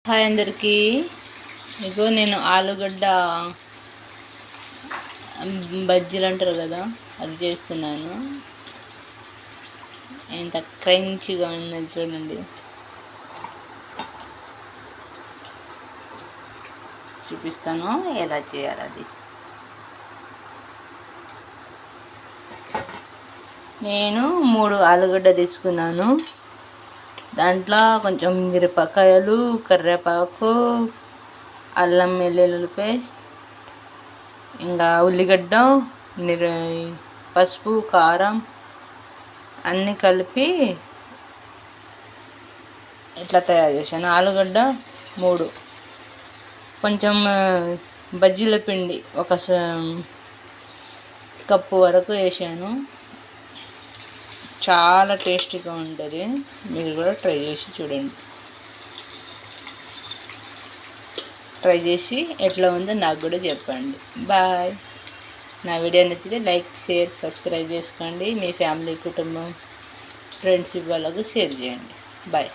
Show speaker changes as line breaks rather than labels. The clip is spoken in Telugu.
హాయ్ అందరికీ. ఇగో నేను ఆలుగడ్డ బజ్జీలు అంటారు కదా, అది చేస్తున్నాను. ఎంత క్రంచిగా ఉన్నది చూడండి. చూపిస్తాను ఎలా చేయాలి అది. నేను 3 ఆలుగడ్డ తీసుకున్నాను. దాంట్లో కొంచెం మిరపకాయలు, కరివేపాకు, అల్లం వెల్లుల్లి పేస్ట్, ఇంకా ఉల్లిగడ్డ, పసుపు, కారం అన్నీ కలిపి ఇట్లా తయారు చేశాను. ఆలుగడ్డ 3, కొంచెం బజ్జీల పిండి ఒక కప్పు వరకు వేసాను. చాలా టేస్టీగా ఉంటుంది. మీరు కూడా ట్రై చేసి చూడండి. ట్రై చేసి ఎట్లా ఉందో నాకు కూడా చెప్పండి. బాయ్. నా వీడియో నచ్చితే లైక్, షేర్, సబ్స్క్రైబ్ చేసుకోండి. మీ ఫ్యామిలీ, కుటుంబం, ఫ్రెండ్స్ వాళ్ళకు షేర్ చేయండి. బాయ్.